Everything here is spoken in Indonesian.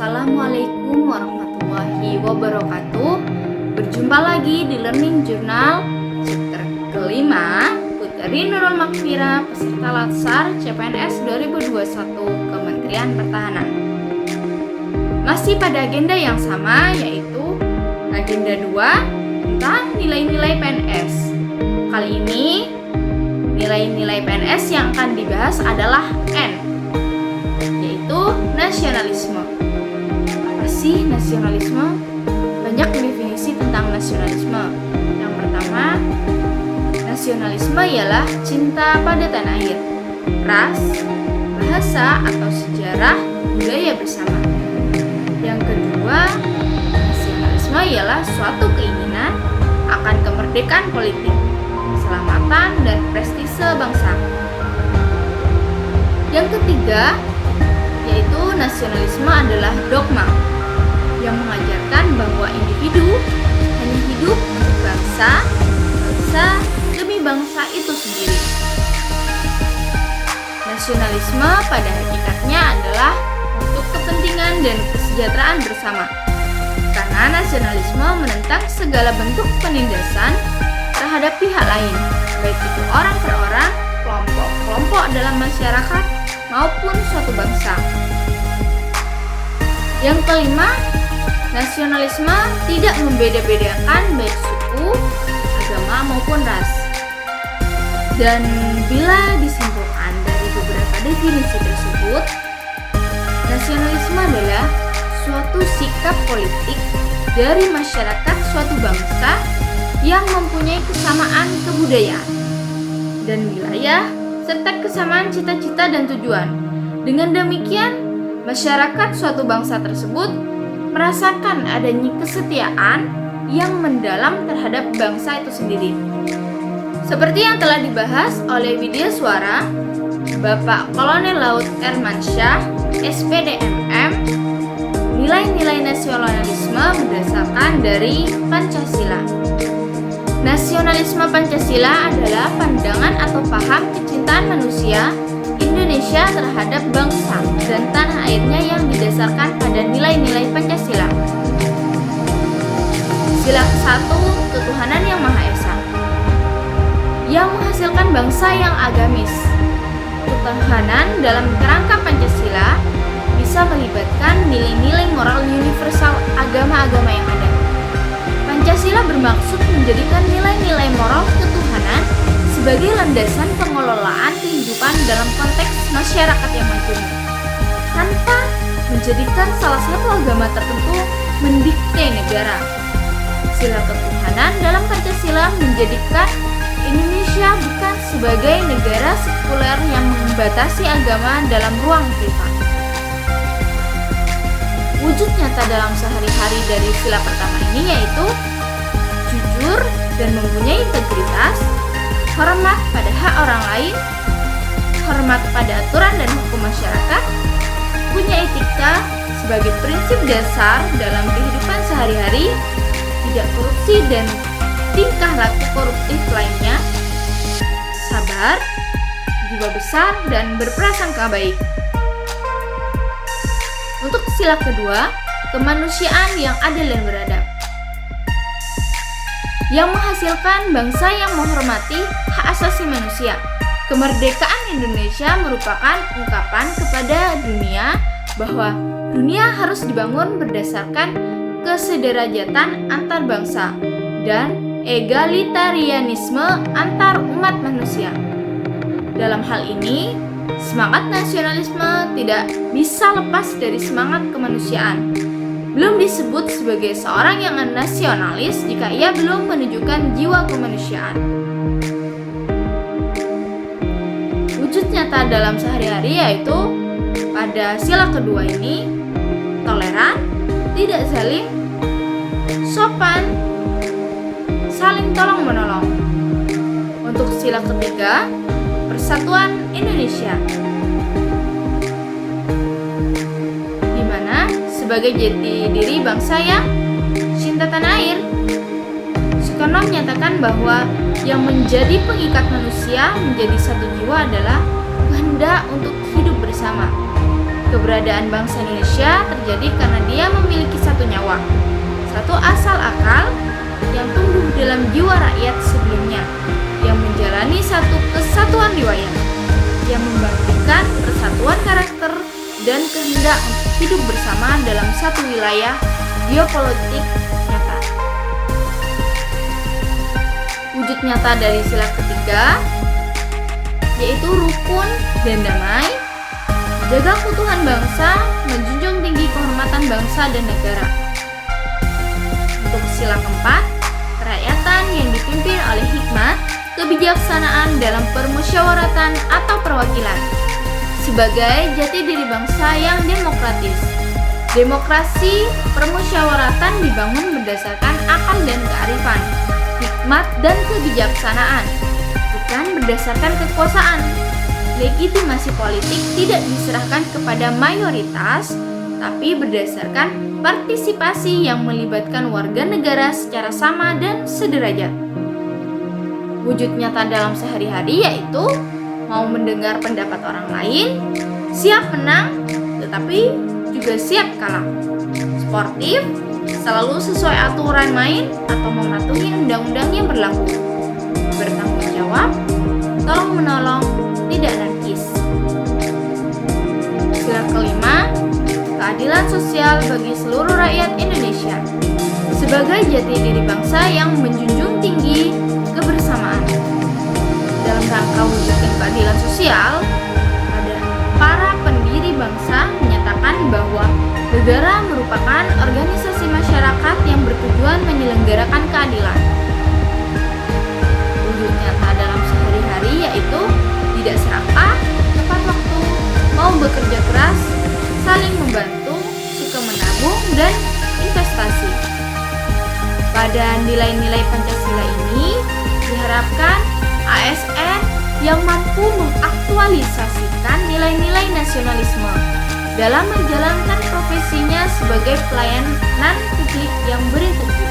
Assalamualaikum warahmatullahi wabarakatuh. Berjumpa lagi di Learning Journal chapter kelima, Putri Nurul Makfira, peserta Latsar CPNS 2021 Kementerian Pertahanan. Masih pada agenda yang sama, yaitu agenda 2 tentang nilai-nilai PNS. Kali ini nilai-nilai PNS yang akan dibahas adalah N, yaitu nasionalisme. Apa sih nasionalisme? Banyak definisi tentang nasionalisme. Yang pertama, nasionalisme ialah cinta pada tanah air, ras, bahasa atau sejarah budaya bersama. Yang kedua, nasionalisme ialah suatu keinginan akan kemerdekaan politik, keselamatan dan prestise bangsa. Yang ketiga, yaitu nasionalisme adalah dogma yang mengajarkan bahwa individu hanya hidup untuk bangsa demi bangsa itu sendiri. Nasionalisme pada hakikatnya adalah untuk kepentingan dan kesejahteraan bersama. Karena nasionalisme menentang segala bentuk penindasan terhadap pihak lain, baik itu orang per orang, kelompok-kelompok dalam masyarakat, maupun suatu bangsa. Yang kelima, nasionalisme tidak membeda-bedakan baik suku, agama maupun ras. Dan bila disimpulkan dari beberapa definisi tersebut, nasionalisme adalah suatu sikap politik dari masyarakat suatu bangsa yang mempunyai kesamaan kebudayaan dan wilayah serta kesamaan cita-cita dan tujuan. Dengan demikian, masyarakat suatu bangsa tersebut merasakan adanya kesetiaan yang mendalam terhadap bangsa itu sendiri. Seperti yang telah dibahas oleh Widya Suara, Bapak Kolonel Laut Ermansyah, SPDMM, nilai-nilai nasionalisme berdasarkan dari Pancasila. Nasionalisme Pancasila adalah pandangan atau paham kecintaan manusia Indonesia terhadap bangsa dan tanah airnya yang didasarkan pada nilai-nilai Pancasila. Sila ke-1, ketuhanan yang Maha Esa, yang menghasilkan bangsa yang agamis. Ketuhanan dalam kerangka Pancasila bisa melibatkan nilai-nilai moral universal agama-agama yang ada. Pancasila bermaksud menjadikan nilai-nilai moral ketuhanan sebagai landasan pengelolaan kehidupan dalam konteks masyarakat yang majemuk, tanpa menjadikan salah satu agama tertentu mendikte negara. Sila ketuhanan dalam Pancasila menjadikan Indonesia bukan sebagai negara sekuler yang membatasi agama dalam ruang privat. Wujud nyata dalam sehari-hari dari sila pertama ini yaitu jujur dan mempunyai integritas, hormat pada hak orang lain, hormat pada aturan dan hukum masyarakat, punya etika sebagai prinsip dasar dalam kehidupan sehari-hari, tidak korupsi dan tingkah laku koruptif lainnya, sabar, jiwa besar, dan berprasangka baik. Untuk sila kedua, kemanusiaan yang adil dan beradab, yang menghasilkan bangsa yang menghormati hak asasi manusia. Kemerdekaan Indonesia merupakan ungkapan kepada dunia bahwa dunia harus dibangun berdasarkan kesederajatan antar bangsa dan egalitarianisme antar umat manusia. Dalam hal ini, semangat nasionalisme tidak bisa lepas dari semangat kemanusiaan. Belum disebut sebagai seorang yang nasionalis jika ia belum menunjukkan jiwa kemanusiaan. Wujud nyata dalam sehari-hari yaitu pada sila kedua ini, toleran, tidak zalim, sopan, saling tolong-menolong. Untuk sila ketiga, persatuan Indonesia, di mana sebagai jati diri bangsa yang cinta tanah air. Soekarno menyatakan bahwa yang menjadi pengikat manusia menjadi satu jiwa adalah kehendak untuk hidup bersama. Keberadaan bangsa Indonesia terjadi karena dia memiliki satu nyawa, satu asal akal yang tumbuh dalam jiwa rakyat sebelumnya, yang menjalani satu kesatuan riwayat, yang membangkitkan persatuan karakter dan kehendak untuk hidup bersama dalam satu wilayah geopolitik nyata. Wujud nyata dari sila ketiga yaitu rukun dan damai, jaga keutuhan bangsa, menjunjung tinggi kehormatan bangsa dan negara. Untuk sila keempat, kerakyatan yang dipimpin oleh hikmat, kebijaksanaan dalam permusyawaratan atau perwakilan, sebagai jati diri bangsa yang demokratis. Demokrasi permusyawaratan dibangun berdasarkan akal dan kearifan, hikmat dan kebijaksanaan, bukan berdasarkan kekuasaan. Legitimasi politik tidak diserahkan kepada mayoritas, tapi berdasarkan partisipasi yang melibatkan warga negara secara sama dan sederajat. Wujud nyata dalam sehari-hari yaitu mau mendengar pendapat orang lain, siap menang, tetapi juga siap kalah. Sportif, selalu sesuai aturan main atau mematuhi undang-undang yang berlaku. Bertanggung jawab, tolong menolong, tidak anarkis. Sila kelima, keadilan sosial bagi seluruh rakyat Indonesia sebagai jati diri bangsa yang menjunjung tinggi kebersamaan. Dalam rangka wujudkan keadilan sosial, para pendiri bangsa menyatakan bahwa negara merupakan organisasi masyarakat yang bertujuan menyelenggarakan keadilan. Wujud nyata dalam sehari-hari yaitu tidak serakah, tepat waktu, mau bekerja keras, saling membantu, suka menabung, dan investasi. Pada nilai-nilai Pancasila ini diharapkan ASN yang mampu mengaktualisasikan nilai-nilai nasionalisme dalam menjalankan profesinya sebagai pelayanan publik yang berintegritas.